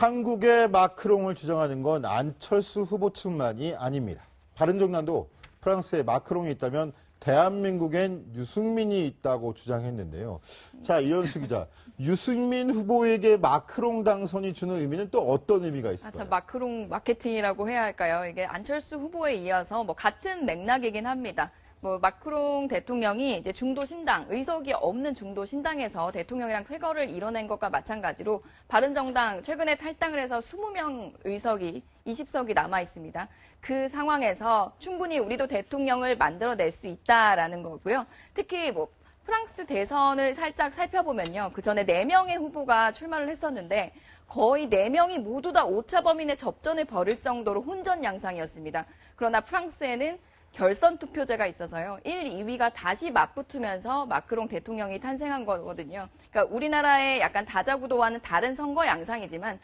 한국의 마크롱을 주장하는 건 안철수 후보 측만이 아닙니다. 바른정당도 프랑스에 마크롱이 있다면 대한민국엔 유승민이 있다고 주장했는데요. 자, 이현수 기자, 유승민 후보에게 마크롱 당선이 주는 의미는 또 어떤 의미가 있을까요? 마크롱 마케팅이라고 해야 할까요? 이게 안철수 후보에 이어서 같은 맥락이긴 합니다. 마크롱 대통령이 이제 중도 신당, 의석이 없는 중도 신당에서 대통령이랑 쾌거를 이뤄낸 것과 마찬가지로 바른정당 최근에 탈당을 해서 20명 의석이 20석이 남아 있습니다. 그 상황에서 충분히 우리도 대통령을 만들어낼 수 있다라는 거고요. 특히 프랑스 대선을 살짝 살펴보면요. 그 전에 4명의 후보가 출마를 했었는데 거의 4명이 모두 다 오차 범인의 접전을 벌일 정도로 혼전 양상이었습니다. 그러나 프랑스에는 결선 투표제가 있어서요. 1, 2위가 다시 맞붙으면서 마크롱 대통령이 탄생한 거거든요. 그러니까 우리나라의 약간 다자구도와는 다른 선거 양상이지만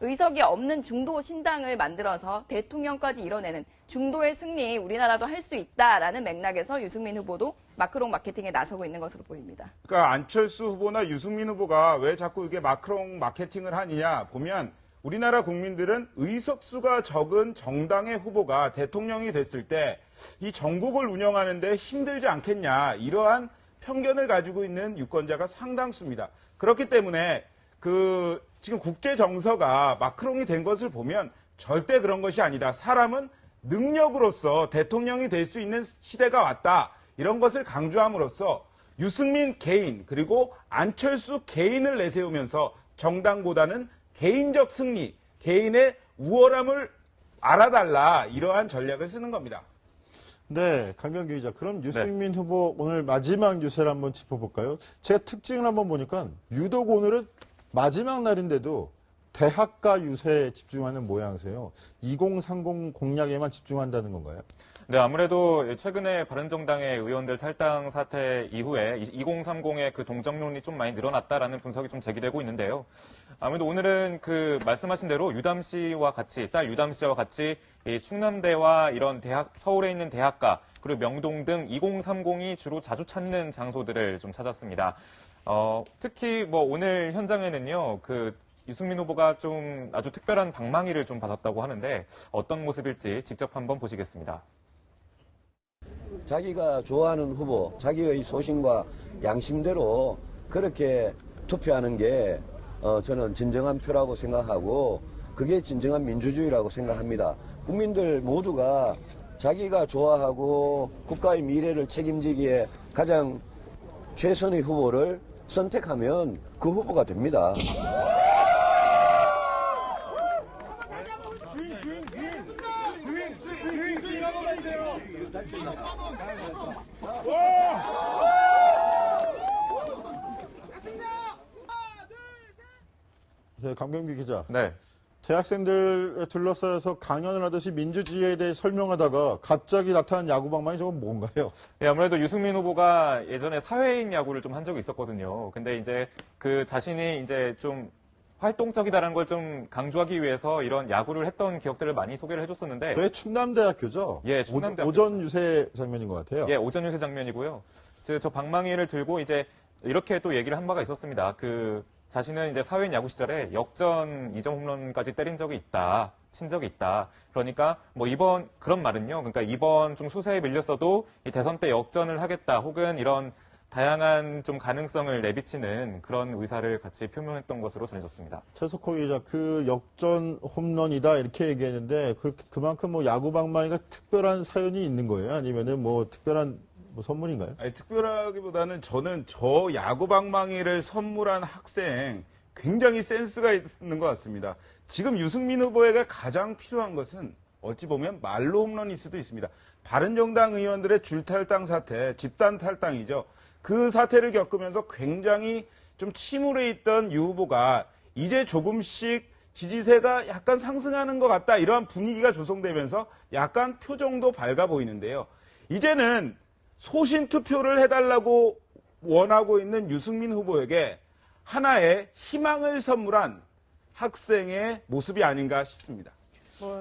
의석이 없는 중도 신당을 만들어서 대통령까지 이뤄내는 중도의 승리 우리나라도 할 수 있다라는 맥락에서 유승민 후보도 마크롱 마케팅에 나서고 있는 것으로 보입니다. 그러니까 안철수 후보나 유승민 후보가 왜 자꾸 이게 마크롱 마케팅을 하느냐 보면 우리나라 국민들은 의석수가 적은 정당의 후보가 대통령이 됐을 때 이 전국을 운영하는데 힘들지 않겠냐 이러한 편견을 가지고 있는 유권자가 상당수입니다. 그렇기 때문에 지금 국제 정서가 마크롱이 된 것을 보면 절대 그런 것이 아니다. 사람은 능력으로서 대통령이 될 수 있는 시대가 왔다. 이런 것을 강조함으로써 유승민 개인 그리고 안철수 개인을 내세우면서 정당보다는 개인적 승리, 개인의 우월함을 알아달라 이러한 전략을 쓰는 겁니다. 네, 강병규 기자. 그럼 유승민 후보 오늘 마지막 유세를 한번 짚어볼까요? 제가 특징을 한번 보니까 유독 오늘은 마지막 날인데도 대학가 유세에 집중하는 모양새요. 2030 공약에만 집중한다는 건가요? 네, 아무래도 최근에 바른정당의 의원들 탈당 사태 이후에 2030의 그 동정론이 좀 많이 늘어났다라는 분석이 좀 제기되고 있는데요. 아무래도 오늘은 말씀하신 대로 유담 씨와 같이, 딸 유담 씨와 같이 이 충남대와 이런 서울에 있는 대학가, 그리고 명동 등 2030이 주로 자주 찾는 장소들을 좀 찾았습니다. 특히 오늘 현장에는요, 유승민 후보가 좀 아주 특별한 방망이를 좀 받았다고 하는데 어떤 모습일지 직접 한번 보시겠습니다. 자기가 좋아하는 후보, 자기의 소신과 양심대로 그렇게 투표하는 게 저는 진정한 표라고 생각하고 그게 진정한 민주주의라고 생각합니다. 국민들 모두가 자기가 좋아하고 국가의 미래를 책임지기에 가장 최선의 후보를 선택하면 그 후보가 됩니다. 네, 강병규 기자. 네. 대학생들 둘러싸여서 강연을 하듯이 민주주의에 대해 설명하다가 갑자기 나타난 야구방망이 저건 뭔가요? 네, 아무래도 유승민 후보가 예전에 사회인 야구를 좀 한 적이 있었거든요. 근데 이제 자신이 이제 좀 활동적이다라는 걸 좀 강조하기 위해서 이런 야구를 했던 기억들을 많이 소개를 해줬었는데. 그게 충남대학교죠? 예, 충남대학교. 오전 유세 장면인 것 같아요. 예, 오전 유세 장면이고요. 저 방망이를 들고 이제 이렇게 또 얘기를 한 바가 있었습니다. 자신은 이제 사회인 야구 시절에 역전 2점 홈런까지 때린 적이 있다. 친 적이 있다. 그러니까 그런 말은요. 그러니까 이번 좀 수세에 밀렸어도 이 대선 때 역전을 하겠다. 혹은 이런 다양한 좀 가능성을 내비치는 그런 의사를 같이 표명했던 것으로 전해졌습니다. 최석호 기자, 역전 홈런이다 이렇게 얘기했는데 그만큼 야구 방망이가 특별한 사연이 있는 거예요? 아니면은 특별한 선물인가요? 아니, 특별하기보다는 저는 저 야구 방망이를 선물한 학생 굉장히 센스가 있는 것 같습니다. 지금 유승민 후보에게 가장 필요한 것은 어찌 보면 말로 홈런일 수도 있습니다. 바른정당 의원들의 줄탈당 사태, 집단 탈당이죠. 그 사태를 겪으면서 굉장히 좀 침울해 있던 유 후보가 이제 조금씩 지지세가 약간 상승하는 것 같다. 이러한 분위기가 조성되면서 약간 표정도 밝아 보이는데요. 이제는 소신 투표를 해달라고 원하고 있는 유승민 후보에게 하나의 희망을 선물한 학생의 모습이 아닌가 싶습니다.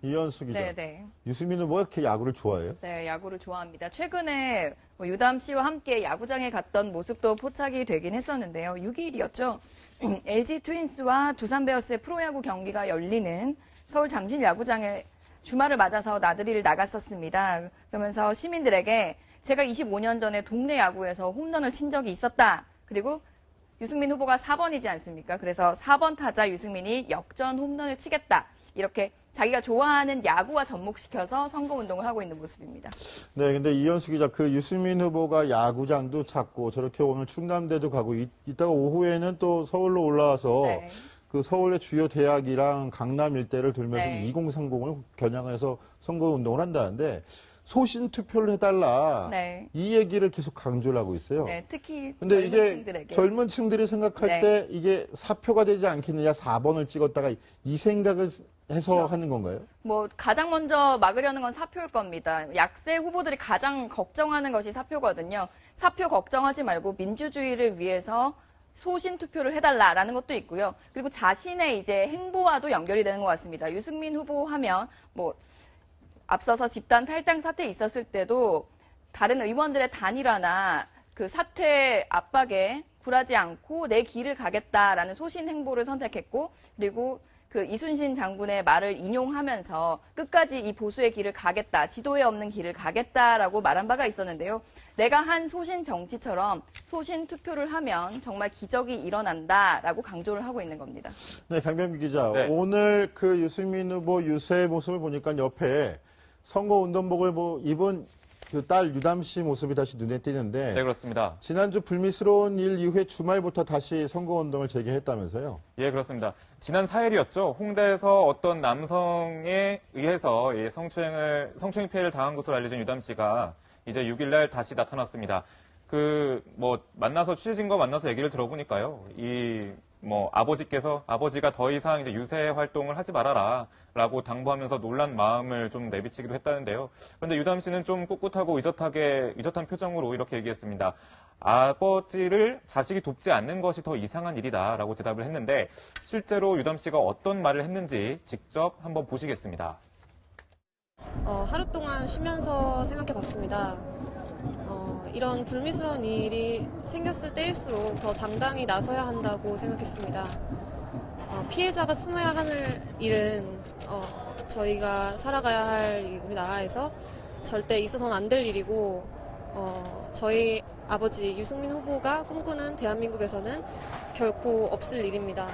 이현수 기자. 네네. 유승민 후보가 이렇게 야구를 좋아해요? 네, 야구를 좋아합니다. 최근에 유담 씨와 함께 야구장에 갔던 모습도 포착이 되긴 했었는데요. 6일이었죠. LG 트윈스와 두산 베어스의 프로야구 경기가 열리는 서울 잠실 야구장에 주말을 맞아서 나들이를 나갔었습니다. 그러면서 시민들에게 제가 25년 전에 동네 야구에서 홈런을 친 적이 있었다. 그리고 유승민 후보가 4번이지 않습니까? 그래서 4번 타자 유승민이 역전 홈런을 치겠다. 이렇게 자기가 좋아하는 야구와 접목시켜서 선거운동을 하고 있는 모습입니다. 네, 근데 이현수 기자, 그 유승민 후보가 야구장도 찾고 저렇게 오늘 충남대도 가고 이따가 오후에는 또 서울로 올라와서 네. 그 서울의 주요 대학이랑 강남 일대를 돌면서 네. 2030을 겨냥해서 선거운동을 한다는데 소신 투표를 해달라. 네. 이 얘기를 계속 강조를 하고 있어요. 네, 특히 근데 젊은 이게 층들에게. 젊은 층들이 생각할 네. 때 이게 사표가 되지 않겠느냐, 4번을 찍었다가 이 생각을 해서 하는 건가요? 뭐 가장 먼저 막으려는 건 사표일 겁니다. 약세 후보들이 가장 걱정하는 것이 사표거든요. 사표 걱정하지 말고 민주주의를 위해서 소신 투표를 해달라라는 것도 있고요. 그리고 자신의 이제 행보와도 연결이 되는 것 같습니다. 유승민 후보 하면 뭐 앞서서 집단 탈당 사태 있었을 때도 다른 의원들의 단일화나 그 사퇴 압박에 굴하지 않고 내 길을 가겠다라는 소신 행보를 선택했고, 그리고 그 이순신 장군의 말을 인용하면서 끝까지 이 보수의 길을 가겠다, 지도에 없는 길을 가겠다라고 말한 바가 있었는데요. 내가 한 소신 정치처럼 소신 투표를 하면 정말 기적이 일어난다라고 강조를 하고 있는 겁니다. 네, 강병기 기자. 네. 오늘 그 유승민 후보 유세 모습을 보니까 옆에 선거운동복을 입은 그 딸 유담 씨 모습이 다시 눈에 띄는데 네, 그렇습니다. 지난주 불미스러운 일 이후에 주말부터 다시 선거운동을 재개했다면서요? 예, 그렇습니다. 지난 4일이었죠. 홍대에서 어떤 남성에 의해서 성추행 피해를 당한 것으로 알려진 유담 씨가 이제 6일날 다시 나타났습니다. 만나서 취재진과 만나서 얘기를 들어보니까요. 아버지가 더 이상 이제 유세 활동을 하지 말아라 라고 당부하면서 놀란 마음을 좀 내비치기도 했다는데요. 그런데 유담 씨는 좀 꿋꿋하고 의젓한 표정으로 이렇게 얘기했습니다. 아버지를 자식이 돕지 않는 것이 더 이상한 일이다 라고 대답을 했는데, 실제로 유담 씨가 어떤 말을 했는지 직접 한번 보시겠습니다. 하루 동안 쉬면서 생각해 봤습니다. 이런 불미스러운 일이 생겼을 때일수록 더 당당히 나서야 한다고 생각했습니다. 피해자가 숨어야 하는 일은 저희가 살아가야 할 우리나라에서 절대 있어서는 안 될 일이고, 저희 아버지 유승민 후보가 꿈꾸는 대한민국에서는 결코 없을 일입니다.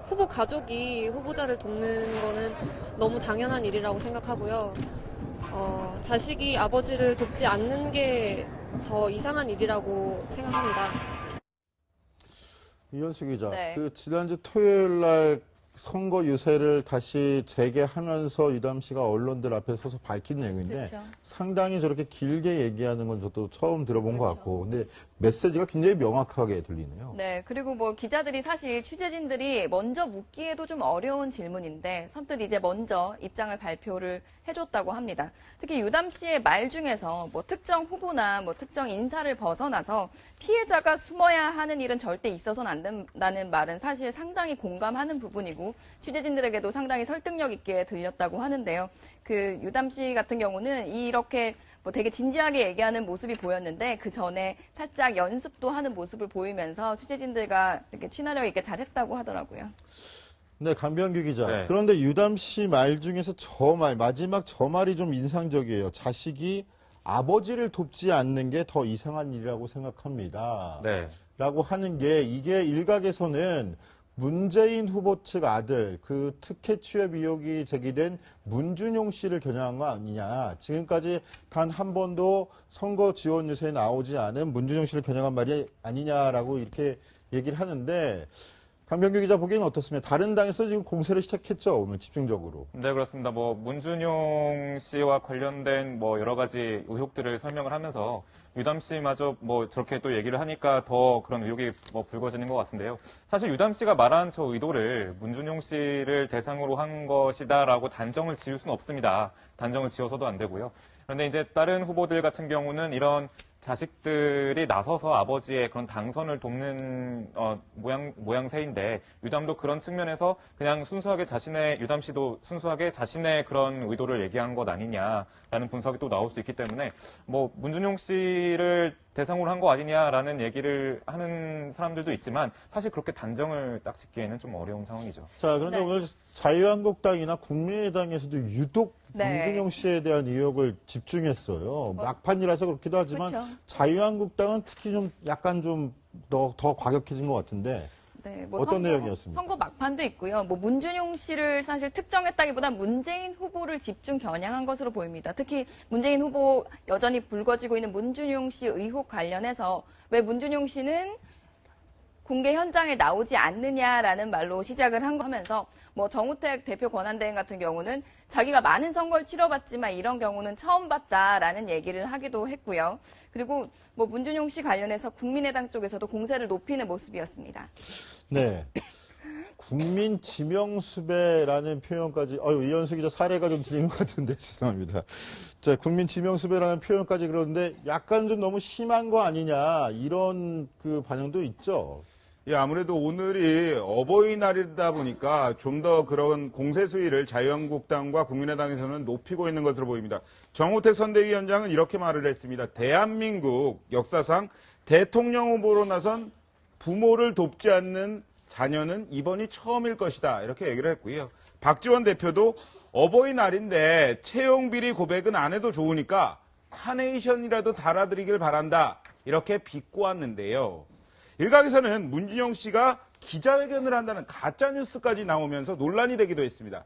후보 가족이 후보자를 돕는 거는 너무 당연한 일이라고 생각하고요. 자식이 아버지를 돕지 않는 게 더 이상한 일이라고 생각합니다. 이현수 기자, 네. 그 지난주 토요일 날 선거 유세를 다시 재개하면서 유담 씨가 언론들 앞에 서서 밝힌 내용인데 그렇죠. 상당히 저렇게 길게 얘기하는 건 저도 처음 들어본 것 그렇죠. 같고, 근데 메시지가 굉장히 명확하게 들리네요. 네, 그리고 뭐 기자들이 사실 취재진들이 먼저 묻기에도 좀 어려운 질문인데 선뜻 이제 먼저 입장을 발표를 해줬다고 합니다. 특히 유담 씨의 말 중에서 뭐 특정 후보나 뭐 특정 인사를 벗어나서 피해자가 숨어야 하는 일은 절대 있어서는 안 된다는 말은 사실 상당히 공감하는 부분이고 취재진들에게도 상당히 설득력 있게 들렸다고 하는데요. 그 유담 씨 같은 경우는 이렇게 뭐 되게 진지하게 얘기하는 모습이 보였는데 그 전에 살짝 연습도 하는 모습을 보이면서 취재진들과 이렇게 친화력 있게 잘했다고 하더라고요. 네, 강병규 기자. 네. 그런데 유담 씨 말 중에서 마지막 저 말이 좀 인상적이에요. 자식이 아버지를 돕지 않는 게 더 이상한 일이라고 생각합니다. 네. 라고 하는 게 이게 일각에서는 문재인 후보 측 아들, 그 특혜 취업 의혹이 제기된 문준용 씨를 겨냥한 거 아니냐. 지금까지 단 한 번도 선거 지원 유세에 나오지 않은 문준용 씨를 겨냥한 말이 아니냐라고 이렇게 얘기를 하는데, 강병규 기자 보기에는 어떻습니까? 다른 당에서 지금 공세를 시작했죠, 오늘 집중적으로. 네, 그렇습니다. 문준용 씨와 관련된 여러 가지 의혹들을 설명을 하면서 유담 씨마저 저렇게 또 얘기를 하니까 더 그런 의혹이 불거지는 것 같은데요. 사실 유담 씨가 말한 저 의도를 문준용 씨를 대상으로 한 것이다라고 단정을 지을 수는 없습니다. 단정을 지어서도 안 되고요. 그런데 이제 다른 후보들 같은 경우는 이런 자식들이 나서서 아버지의 그런 당선을 돕는 모양새인데 유담도 그런 측면에서 그냥 순수하게 유담 씨도 순수하게 자신의 그런 의도를 얘기한 것 아니냐라는 분석이 또 나올 수 있기 때문에 뭐 문준용 씨를 대상으로 한 거 아니냐라는 얘기를 하는 사람들도 있지만 사실 그렇게 단정을 딱 짓기에는 좀 어려운 상황이죠. 자, 그런데 네. 오늘 자유한국당이나 국민의당에서도 유독 네. 문준용 씨에 대한 의혹을 집중했어요. 막판이라서 그렇기도 하지만 그렇죠. 자유한국당은 특히 좀 약간 좀 더 과격해진 것 같은데 네, 어떤 내용이었습니까? 선거 막판도 있고요. 뭐 문준용 씨를 사실 특정했다기보다 문재인 후보를 집중 겨냥한 것으로 보입니다. 특히 문재인 후보 여전히 불거지고 있는 문준용 씨 의혹 관련해서 왜 문준용 씨는 공개 현장에 나오지 않느냐라는 말로 시작을 하면서 뭐 정우택 대표 권한대행 같은 경우는 자기가 많은 선거를 치러봤지만 이런 경우는 처음 봤다라는 얘기를 하기도 했고요. 그리고 뭐 문준용 씨 관련해서 국민의당 쪽에서도 공세를 높이는 모습이었습니다. 네. 국민 지명수배라는 표현까지, 이현수 기자 사례가 좀 들린 것 같은데, 죄송합니다. 자, 국민 지명수배라는 표현까지 그러는데 약간 좀 너무 심한 거 아니냐, 이런 그 반응도 있죠. 예, 아무래도 오늘이 어버이날이다 보니까 좀 더 그런 공세 수위를 자유한국당과 국민의당에서는 높이고 있는 것으로 보입니다. 정우택 선대위원장은 이렇게 말을 했습니다. 대한민국 역사상 대통령 후보로 나선 부모를 돕지 않는 자녀는 이번이 처음일 것이다. 이렇게 얘기를 했고요. 박지원 대표도 어버이날인데 채용 비리 고백은 안 해도 좋으니까 카네이션이라도 달아드리길 바란다. 이렇게 비꼬았는데요. 일각에서는 문준용 씨가 기자회견을 한다는 가짜뉴스까지 나오면서 논란이 되기도 했습니다.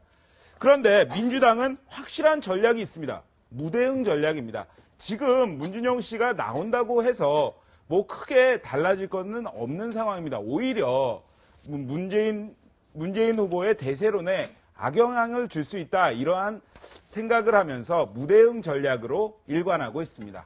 그런데 민주당은 확실한 전략이 있습니다. 무대응 전략입니다. 지금 문준용 씨가 나온다고 해서 뭐 크게 달라질 것은 없는 상황입니다. 오히려 문재인 후보의 대세론에 악영향을 줄 수 있다. 이러한 생각을 하면서 무대응 전략으로 일관하고 있습니다.